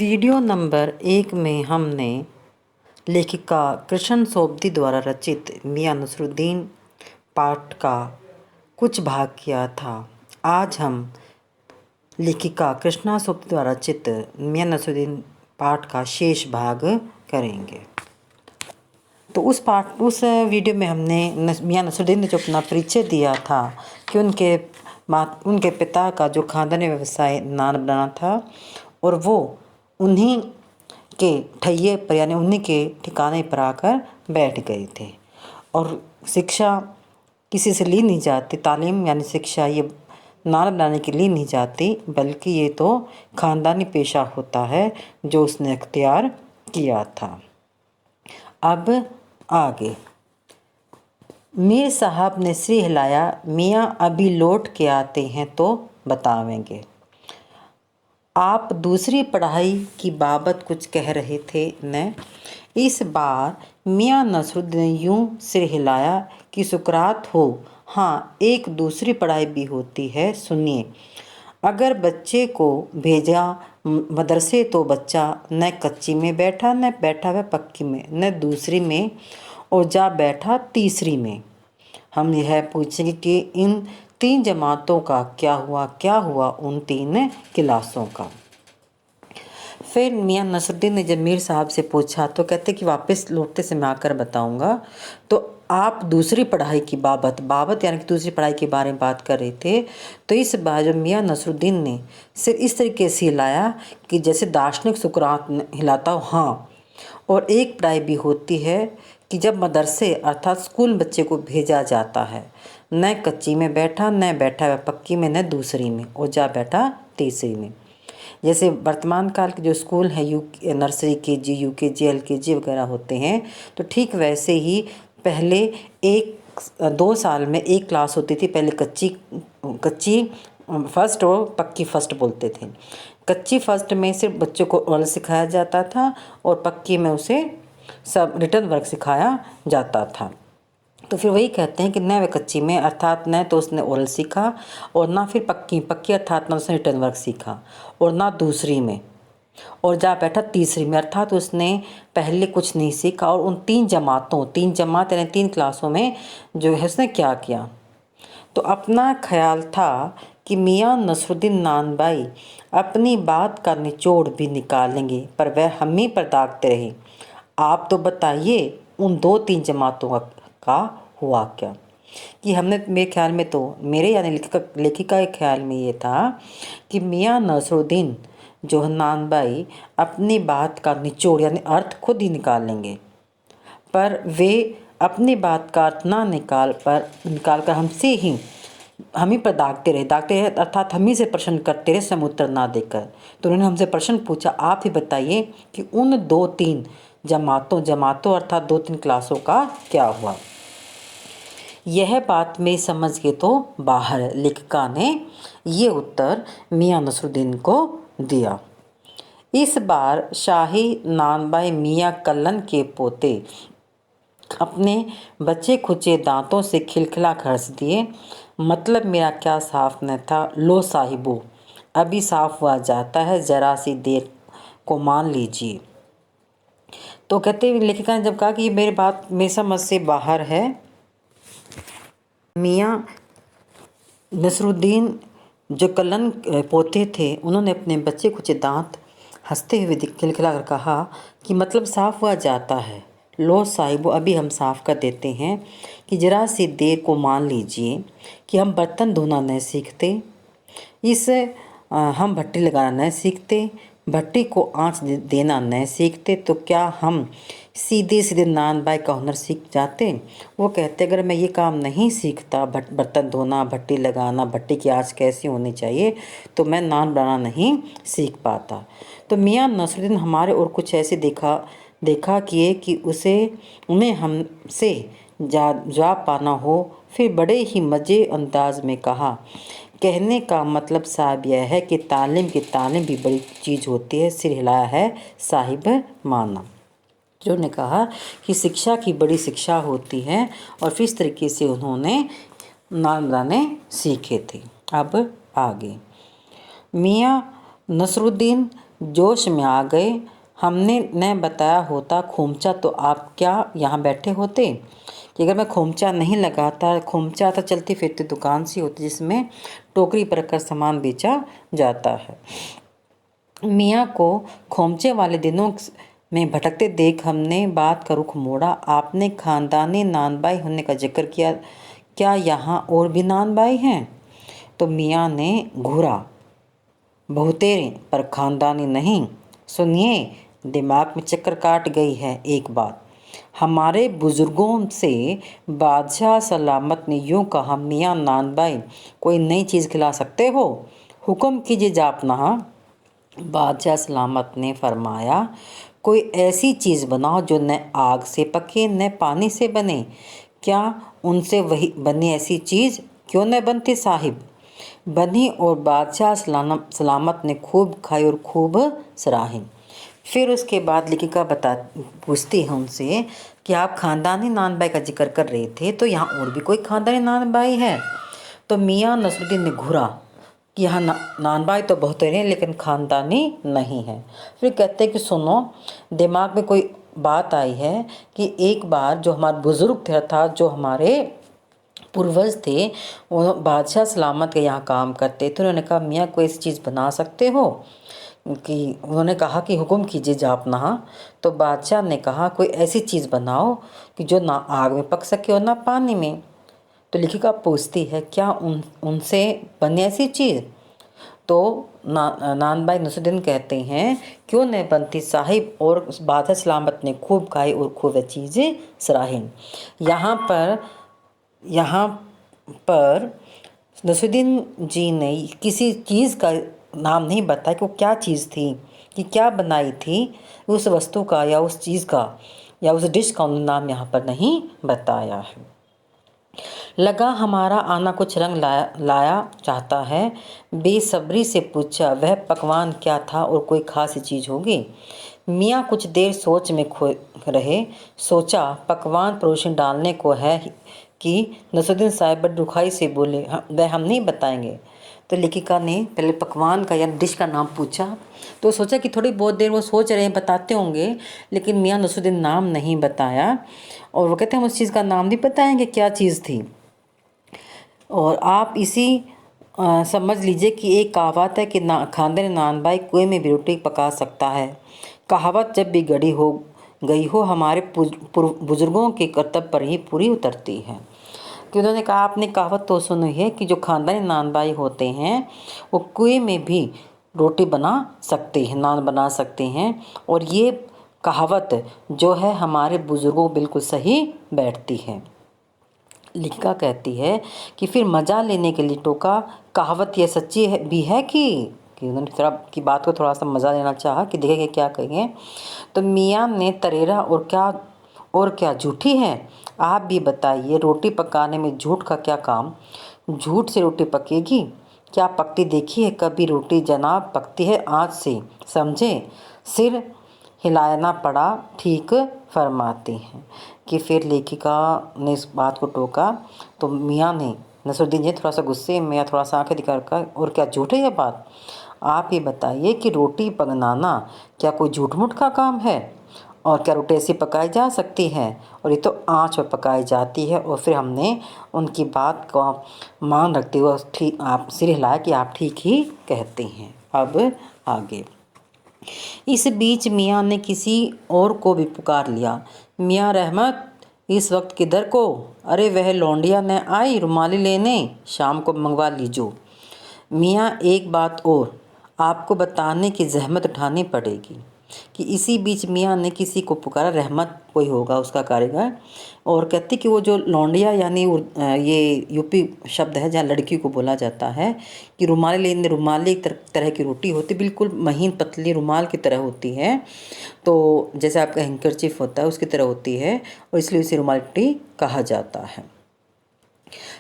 Video number 1 में हमने लेखिका कृष्ण सोबती द्वारा रचित मियां नसरुद्दीन पाठ का कुछ भाग किया था। आज हम लेखिका कृष्णा सोबती द्वारा रचित मियां नसरुद्दीन पाठ का शेष भाग करेंगे। तो उस वीडियो में हमने मियां नसरुद्दीन ने जो अपना परिचय दिया था कि उनके पिता का जो खानदानी व्यवसाय नान बनाना था और वो उन्हीं के ठैये पर यानी उन्हीं के ठिकाने पर आकर बैठ गए थे और शिक्षा किसी से ली नहीं जाती। तालीम यानी शिक्षा ये नान बनाने के लिए नहीं जाती, बल्कि ये तो ख़ानदानी पेशा होता है जो उसने अख्तियार किया था। अब आगे मीर साहब ने सिर हिलाया। मियाँ अभी लौट के आते हैं तो बतावेंगे। आप दूसरी पढ़ाई की बाबत कुछ कह रहे थे न? इस बार मियाँ नसरुद्दीन ने यूँ सिर हिलाया कि सुकरात हो। हाँ, एक दूसरी पढ़ाई भी होती है, सुनिए। अगर बच्चे को भेजा मदरसे तो बच्चा न कच्ची में बैठा न बैठा वह पक्की में, न दूसरी में और जा बैठा तीसरी में। हम यह पूछेंगे कि इन 3 जमातों का क्या हुआ उन 3 क्लासों का। फिर मियां नसरुद्दीन ने जब मीर साहब से पूछा तो कहते कि वापस लौटते से मैं आकर बताऊंगा। तो आप दूसरी पढ़ाई की बाबत यानी कि दूसरी पढ़ाई के बारे में बात कर रहे थे। तो इस बार जब मियां नसरुद्दीन ने सिर इस तरीके से हिलाया कि जैसे दार्शनिक सुकरात हिलाता हो। हाँ, और एक पढ़ाई भी होती है कि जब मदरसे अर्थात स्कूल बच्चे को भेजा जाता है, न कच्ची में बैठा न बैठा वह पक्की में न दूसरी में और जा बैठा तीसरी में। जैसे वर्तमान काल के जो स्कूल हैं नर्सरी KG UKG LKG वगैरह होते हैं, तो ठीक वैसे ही पहले 2 साल में एक क्लास होती थी। पहले कच्ची फर्स्ट और पक्की फर्स्ट बोलते थे। कच्ची फर्स्ट में सिर्फ बच्चों को ओरल सिखाया जाता था और पक्की में उसे सब रिटर्न वर्क सिखाया जाता था। तो फिर वही कहते हैं कि न वह कच्ची में अर्थात न तो उसने ओरल सीखा और ना फिर पक्की अर्थात ना उसने रिटर्न वर्क सीखा और ना दूसरी में और जा बैठा तीसरी में अर्थात उसने पहले कुछ नहीं सीखा। और उन 3 जमात यानी 3 क्लासों में जो है उसने क्या किया। तो अपना ख्याल था कि मियाँ नसरुद्दीन नानबाई अपनी बात का निचोड़ भी निकालेंगे, पर वह हम ही पर दागते रहे। आप तो बताइए उन 2-3 जमातों का हुआ क्या। कि हमने मेरे ख्याल में तो मेरे यानी लेखिका के ख्याल में ये था कि मियाँ नसरुद्दीन जो नानबाई अपनी बात का निचोड़ यानी अर्थ खुद ही निकाल लेंगे, पर वे अपनी बात का अर्थ ना निकाल कर हम ही पर दागते रहे अर्थात हम ही से प्रश्न करते रहे सम उत्तर ना देकर। तो उन्होंने हमसे प्रश्न पूछा, आप ही बताइए कि उन 2-3 जमातों अर्थात 2-3 क्लासों का क्या हुआ। यह बात में समझ के तो बाहर लेखिका ने ये उत्तर मियाँ नसरुद्दीन को दिया। इस बार शाही नानबाई मियाँ कल्लन के पोते अपने बचे खुचे दांतों से खिलखिला हंस दिए। मतलब मेरा क्या साफ न था। लो साहिबो, अभी साफ हुआ जाता है, जरा सी देर को मान लीजिए। तो कहते हुए लेखिका ने जब कहा कि ये मेरी बात में समझ से बाहर है, मियाँ नसरुद्दीन जो कल्लन पोते थे उन्होंने अपने बच्चे कुचे दांत हंसते हुए खिलखिला कर कहा कि मतलब साफ हुआ जाता है। लो साहिबो, अभी हम साफ कर देते हैं कि जरा सी देर को मान लीजिए कि हम बर्तन धोना नहीं सीखते, हम भट्टी लगाना नहीं सीखते, भट्टी को आँच देना नहीं सीखते, तो क्या हम सीधे नानबाई का हुनर सीख जाते। वो कहते अगर मैं ये काम नहीं सीखता, बर्तन धोना, भट्टी लगाना, भट्टी की आँच कैसी होनी चाहिए, तो मैं नान बनाना नहीं सीख पाता। तो मियाँ नसरुद्दीन हमारे और कुछ ऐसे देखा किए कि उन्हें हमसे जवाब पाना हो। फिर बड़े ही मज़े अंदाज में कहा, कहने का मतलब साहब यह है कि तालीम भी बड़ी चीज़ होती है। सिर हिलाया है साहिब माना। जो ने कहा कि शिक्षा की बड़ी शिक्षा होती है और फिर इस तरीके से उन्होंने नाम बनाने सीखे थे। अब आगे मियाँ नसरुद्दीन जोश में आ गए। हमने न बताया होता खोमचा तो आप क्या यहाँ बैठे होते? कि अगर मैं खोमचा नहीं लगाता, खोमचा तो चलती फिरती दुकान सी होती जिसमें टोकरी पर रखकर सामान बेचा जाता है। मियाँ को खोमचे वाले दिनों में भटकते देख हमने बात का रुख मोड़ा। आपने खानदानी नानबाई होने का जिक्र किया, क्या यहाँ और भी नानबाई हैं? तो मियाँ ने घूरा, बहुतेरे पर खानदानी नहीं। सुनिए, दिमाग में चक्कर काट गई है एक बात। हमारे बुजुर्गों से बादशाह सलामत ने यूँ कहा, मियाँ नानबाई कोई नई चीज़ खिला सकते हो? हुक्म कीजिए जापनाह। बादशाह सलामत ने फरमाया, कोई ऐसी चीज़ बनाओ जो न आग से पके न पानी से बने। क्या उनसे वही बनी ऐसी चीज़? क्यों न बनती साहिब? बनी और बादशाह सलामत ने खूब खाई और खूब सराही। फिर उसके बाद लेखिका पूछती है उनसे कि आप खानदानी नानबाई का जिक्र कर रहे थे, तो यहाँ और भी कोई खानदानी नानबाई है? तो मियाँ नसरुद्दीन ने घूरा कि यहाँ नानबाई तो बहुत हैं लेकिन खानदानी नहीं है। फिर कहते हैं कि सुनो, दिमाग में कोई बात आई है कि एक बार जो हमारे बुज़ुर्ग थे अर्थात जो हमारे पूर्वज थे वो बादशाह सलामत के यहाँ काम करते थे। उन्होंने कहा, मियाँ कोई ऐसी चीज़ बना सकते हो? कि उन्होंने कहा कि हुक्म कीजिए जापनाह। तो बादशाह ने कहा, कोई ऐसी चीज़ बनाओ कि जो ना आग में पक सके और ना पानी में। तो लेखिका पूछती है, क्या उनसे बने ऐसी चीज़? तो नानबाई नसरुद्दीन कहते हैं, क्यों नहीं बनती साहिब, और बादशाह सलामत ने खूब खाई और खूब चीज़ें सराही। यहाँ पर नसरुद्दीन जी ने किसी चीज़ का नाम नहीं बताया कि वो क्या चीज़ थी, कि क्या बनाई थी उस वस्तु का या उस चीज़ का या उस डिश का नाम यहाँ पर नहीं बताया है। लगा हमारा आना कुछ रंग लाया चाहता है। बेसब्री से पूछा, वह पकवान क्या था और कोई खास चीज़ होगी? मियाँ कुछ देर सोच में खो रहे। सोचा पकवान परोसन डालने को है कि नसरुद्दीन साहब बड़ी रुखाई से बोले, वह हम नहीं बताएंगे। तो लेखिका ने पहले पकवान का या डिश का नाम पूछा, तो सोचा कि थोड़ी बहुत देर वो सोच रहे हैं बताते होंगे, लेकिन मियाँ नसरुद्दीन नाम नहीं बताया। और वो कहते हैं हम उस चीज़ का नाम नहीं बताएंगे क्या चीज़ थी। और आप इसी समझ लीजिए कि एक कहावत है कि खानदानी नानबाई कुएं में भी रोटी पका सकता है। कहावत जब भी गढ़ी हो गई हो हमारे बुजुर्गों के कर्तव्य पर ही पूरी उतरती है। कि उन्होंने कहा, आपने कहावत तो सुनी है कि जो खानदानी नानबाई होते हैं वो कुएं में भी रोटी बना सकते हैं, नान बना सकते हैं। और ये कहावत जो है हमारे बुजुर्गों बिल्कुल सही बैठती है। लेखिका कहती है कि फिर मज़ा लेने के लिए टोका, कहावत यह सच्ची है भी है कि उन्होंने थोड़ा की बात को थोड़ा सा मज़ा लेना चाहा कि देखेंगे क्या कहेंगे। तो मियाँ ने तरेरा, और क्या झूठी है? आप भी बताइए, रोटी पकाने में झूठ का क्या काम? झूठ से रोटी पकेगी? क्या पकती देखी है कभी रोटी जनाब? पकती है आँच से, समझे? सिर हिलाना पड़ा, ठीक फरमाते हैं। कि फिर लेखिका ने इस बात को टोका तो मियाँ ने नसरुद्दीन जी थोड़ा सा गुस्से में या थोड़ा सा आंखें दिखाकर, और क्या झूठ है यह बात? आप ये बताइए कि रोटी पकाना क्या कोई झूठ मूठ का काम है? और क्या रोटी ऐसी पकाई जा सकती है? और ये तो आँच पर पकाई जाती है। और फिर हमने उनकी बात को मान रखते हुए ठीक आप सिर हिलाया कि आप ठीक ही कहते हैं। अब आगे। इस बीच मियाँ ने किसी और को भी पुकार लिया, मियाँ रहमत, इस वक्त किधर को? अरे वह लौंडिया न आई रुमाली लेने, शाम को मंगवा लीजो। मियाँ एक बात और आपको बताने की जहमत उठानी पड़ेगी। कि इसी बीच मियाँ ने किसी को पुकारा, रहमत कोई होगा उसका कारीगर, और कहती कि वो जो लौंडिया यानी ये यूपी शब्द है जहाँ लड़की को बोला जाता है कि रुमाली एक तरह की रोटी होती, बिल्कुल महीन पतली रुमाल की तरह होती है। तो जैसे आपका हैंकरचीफ होता है उसकी तरह होती है, और इसलिए उसे रुमाली रोटी कहा जाता है।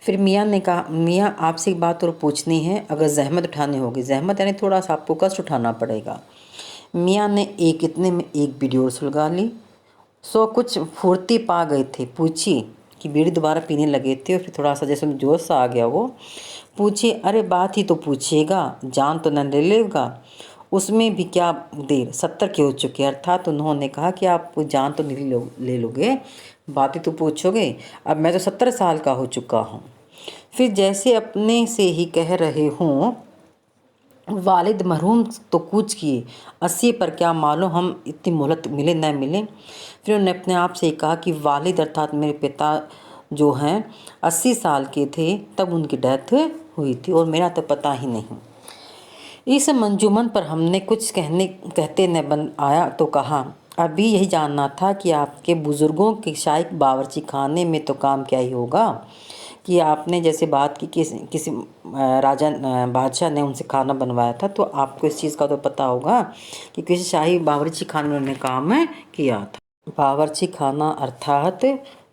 फिर मियाँ ने कहा, मियाँ आपसे एक बात और पूछनी है, अगर जहमत उठानी होगी। जहमत यानी थोड़ा सा आपको कष्ट उठाना पड़ेगा। मियाँ ने इतने में एक बीड़ी और सुलगा ली। सो कुछ फुर्ती पा गए थे। पूछी कि बीड़ी दोबारा पीने लगे थे और फिर थोड़ा सा जैसे जोश सा आ गया वो। पूछे, अरे बात ही तो पूछिएगा, जान तो न ले लेगा। उसमें भी क्या देर, 70 के हो चुके। अर्थात उन्होंने कहा कि आप जान तो नहीं ले लोगे, बातें तो पूछोगे, अब मैं तो 70 साल का हो चुका हूँ। फिर जैसे अपने से ही कह रहे हों, वालिद मरहूम तो कूच किए, 80 पर क्या मालूम हम इतनी मोहलत मिले न मिले। फिर उन्होंने अपने आप से कहा कि वालिद अर्थात मेरे पिता जो हैं 80 साल के थे तब उनकी डेथ हुई थी और मेरा तो पता ही नहीं। इस मंजूमन पर हमने कुछ कहते न बन आया तो कहा, अभी यही जानना था कि आपके बुज़ुर्गों के शाही बावर्ची खाने में तो काम क्या ही होगा कि आपने जैसे बात की किसी राजा बादशाह ने उनसे खाना बनवाया था, तो आपको इस चीज़ का तो पता होगा कि किसी शाही बावर्ची खाने में उन्होंने काम किया था। बावर्ची खाना अर्थात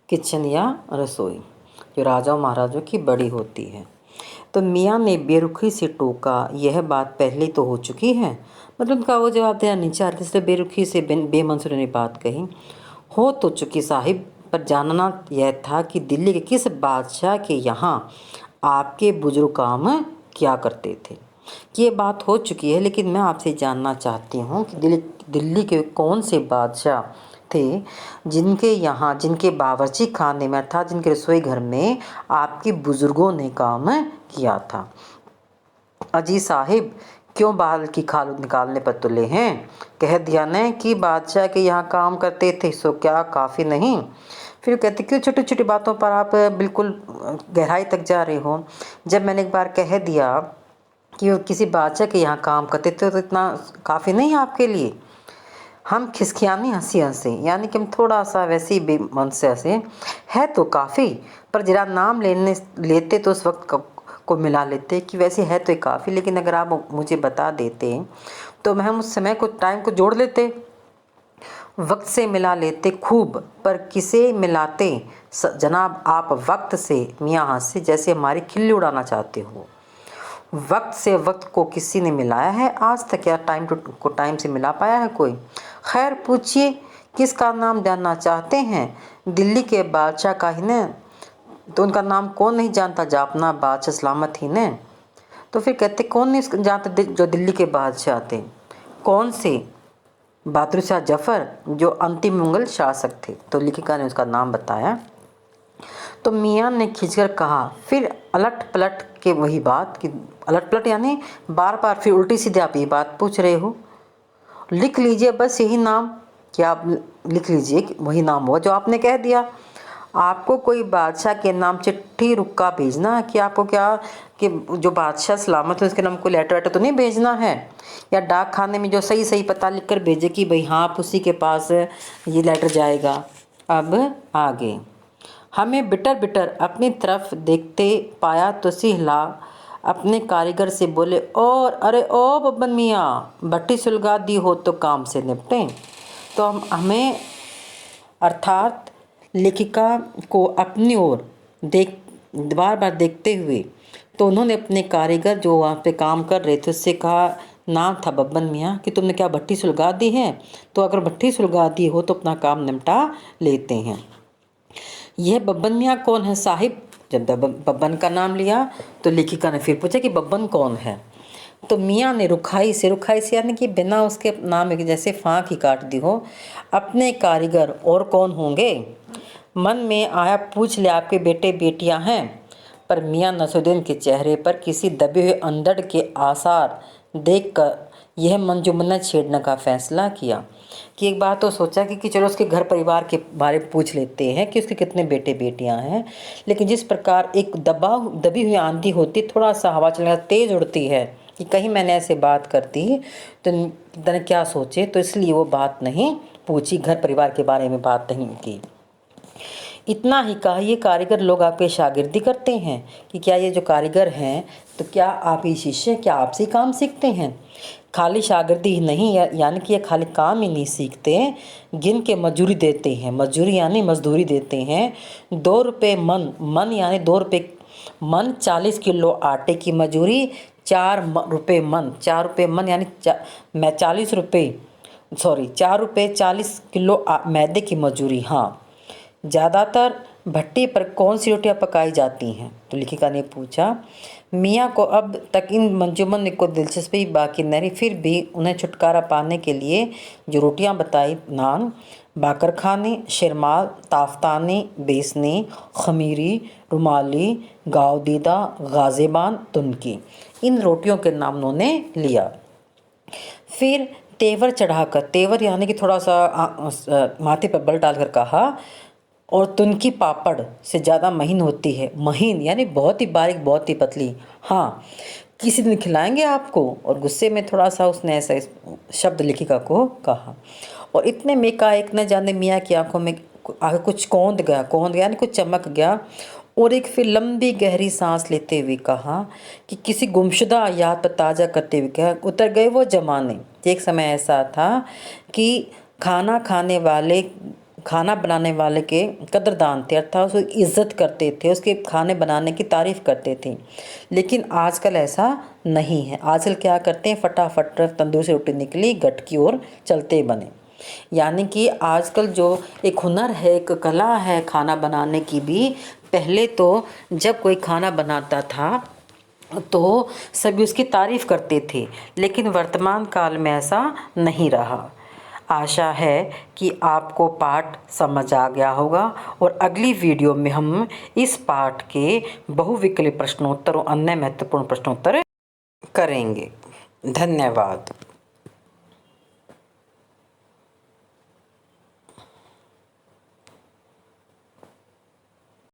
किचन या रसोई जो राजा महाराजों की बड़ी होती है। तो मियाँ ने बेरुखी से टोका, यह बात पहले तो हो चुकी है। मतलब उनका वो जवाब देना नहीं चाह रहे, इसलिए बेरुखी से बेमंसूर ने बात कही। हो तो चुकी साहिब, पर जानना यह था कि दिल्ली के किस बादशाह के यहाँ आपके बुजुर्ग काम क्या करते थे। कि ये बात हो चुकी है, लेकिन मैं आपसे जानना चाहती हूँ कि दिल्ली के कौन से बादशाह थे जिनके यहाँ, जिनके बावर्ची खाने में था, जिनके रसोई घर में आपके बुजुर्गों ने काम किया था। अजी साहिब, क्यों बाल की खाल निकालने पर तुले हैं? कह दिया न कि बादशाह के यहाँ काम करते थे, सो क्या काफ़ी नहीं? फिर कहते क्यों छोटी छोटी बातों पर आप बिल्कुल गहराई तक जा रहे हो। जब मैंने एक बार कह दिया कि वो किसी बादशाह के यहाँ काम करते थे तो इतना काफ़ी नहीं आपके लिए? हम खिसखियानी हंसी हंसे, यानी कि हम थोड़ा सा वैसे ही बेमन से हंसे। है तो काफ़ी, पर जरा नाम लेते तो उस वक्त को मिला लेते कि वैसे है तो काफ़ी, लेकिन अगर आप मुझे बता देते तो हम उस समय को टाइम को जोड़ लेते, वक्त से मिला लेते खूब। पर किसे मिलाते जनाब आप वक्त से? मियाँ हंसे, जैसे हमारी खिल्ली उड़ाना चाहते हो। वक्त से वक्त को किसी ने मिलाया है आज तक? या टाइम को टाइम से मिला पाया है कोई? खैर पूछिए, किसका नाम जानना चाहते हैं? दिल्ली के बादशाह का ही न? तो उनका नाम कौन नहीं जानता, जापना बादशाह सलामत ही न। तो फिर कहते कौन नहीं जानते जो दिल्ली के बादशाह थे? कौन से? बहादुर शाह जफ़र जो अंतिम मुगल शासक थे। तो लेखिका ने उसका नाम बताया। तो मियाँ ने खींचकर कहा, फिर अलट पलट के वही बात कि अलट पलट यानी बार बार फिर उल्टी सीधे आप ये बात पूछ रहे हो। लिख लीजिए बस यही नाम। क्या आप लिख लीजिए कि वही नाम हुआ जो आपने कह दिया। आपको कोई बादशाह के नाम चिट्ठी रुक्का भेजना कि आपको क्या कि जो बादशाह सलामत है उसके नाम को लेटर वेटर तो नहीं भेजना है? या डाक खाने में जो सही सही पता लिख कर भेजे कि भाई हाँ आप उसी के पास ये लेटर जाएगा। अब आगे हमें बिटर बिटर अपनी तरफ देखते पाया तो सिहला अपने कारीगर से बोले, और अरे ओ बब्बन मियाँ, भट्टी सुलगा दी हो तो काम से निपटें। तो हमें अर्थात लेखिका को अपनी ओर बार बार देखते हुए तो उन्होंने अपने कारीगर जो वहाँ पे काम कर रहे थे उससे कहा, नाम था बब्बन मियाँ, कि तुमने क्या भट्टी सुलगा दी है? तो अगर भट्टी सुलगा दी हो तो अपना काम निपटा लेते हैं। यह बब्बन मियाँ कौन है साहिब? जब बब्बन का नाम लिया तो लेखिका ने फिर पूछा कि बब्बन कौन है? तो मियाँ ने रुखाई से यानी कि बिना उसके नाम के जैसे फाँक ही काट दी हो, अपने कारीगर और कौन होंगे? मन में आया पूछ ले आपके बेटे बेटियां हैं। पर मियाँ नसरुद्दीन के चेहरे पर किसी दबे हुए अंधड़ के आसार देखकर यह मंजूमन्ना छेड़ने का फैसला किया कि एक बार तो सोचा कि चलो उसके घर परिवार के बारे में पूछ लेते हैं कि उसके कितने बेटे बेटियां हैं। लेकिन जिस प्रकार एक दबी हुई आंधी होती, थोड़ा सा हवा चलने तेज़ उड़ती है कि कहीं मैंने ऐसे बात करती तो पता नहीं क्या सोचे, तो इसलिए वो बात नहीं पूछी, घर परिवार के बारे में बात नहीं की। इतना ही कहा, ये कारीगर लोग आपके शागिर्दी करते हैं कि क्या ये जो कारीगर हैं तो क्या आप ही शिष्य, क्या आपसे काम सीखते हैं? खाली शागिर्दी ही नहीं, यानी कि ये खाली काम ही नहीं सीखते, गिन के मजूरी देते हैं। मजूरी यानी मजदूरी देते हैं। 2 रुपये मन यानी 2 रुपये मन, 40 किलो आटे की मजूरी, 4 रुपये मन यानी 40 रुपये 4 रुपये 40 किलो मैदे की मजूरी। हाँ, ज़्यादातर भट्टी पर कौन सी रोटियां पकाई जाती हैं? तो लेखिका ने पूछा। मियाँ को अब तक इन मंजूमन में कोई दिलचस्पी बाकी नहीं रही, फिर भी उन्हें छुटकारा पाने के लिए जो रोटियां बताई, नान, बाकर खाने, शिरमाल, ताफ्तानी, बेसनी, खमीरी, रुमाली, गावदीदा, गाज़ेबान, तुनकी, इन रोटियों के नाम उन्होंने लिया। फिर तेवर चढ़ाकर, तेवर यानी कि थोड़ा सा माथे पर बल डालकर कहा, और तुनकी पापड़ से ज़्यादा महीन होती है। महीन यानी बहुत ही बारीक, बहुत ही पतली। हाँ, किसी दिन खिलाएंगे आपको। और गुस्से में थोड़ा सा उसने ऐसा शब्द लेखिका को कहा। और इतने में का एक न जाने मियाँ की आंखों में आगे कुछ कौंध गया यानी कुछ चमक गया, और एक फिर लंबी गहरी सांस लेते हुए कहा कि किसी गुमशुदा याद पर ताज़ा करते हुए कहा, उतर गए वो ज़माने। एक समय ऐसा था कि खाना बनाने वाले के कदरदान थे, अर्थात उसकी इज़्ज़त करते थे, उसके खाने बनाने की तारीफ़ करते थे। लेकिन आजकल ऐसा नहीं है। आजकल क्या करते हैं, फटाफट तंदूर से रोटी निकली, गट की ओर चलते बने। यानी कि आजकल जो एक हुनर है, एक कला है खाना बनाने की भी, पहले तो जब कोई खाना बनाता था तो सभी उसकी तारीफ़ करते थे, लेकिन वर्तमान काल में ऐसा नहीं रहा। आशा है कि आपको पाठ समझ आ गया होगा, और अगली वीडियो में हम इस पाठ के बहुविकल्पीय प्रश्नोत्तर और अन्य महत्वपूर्ण प्रश्नोत्तर करेंगे। धन्यवाद।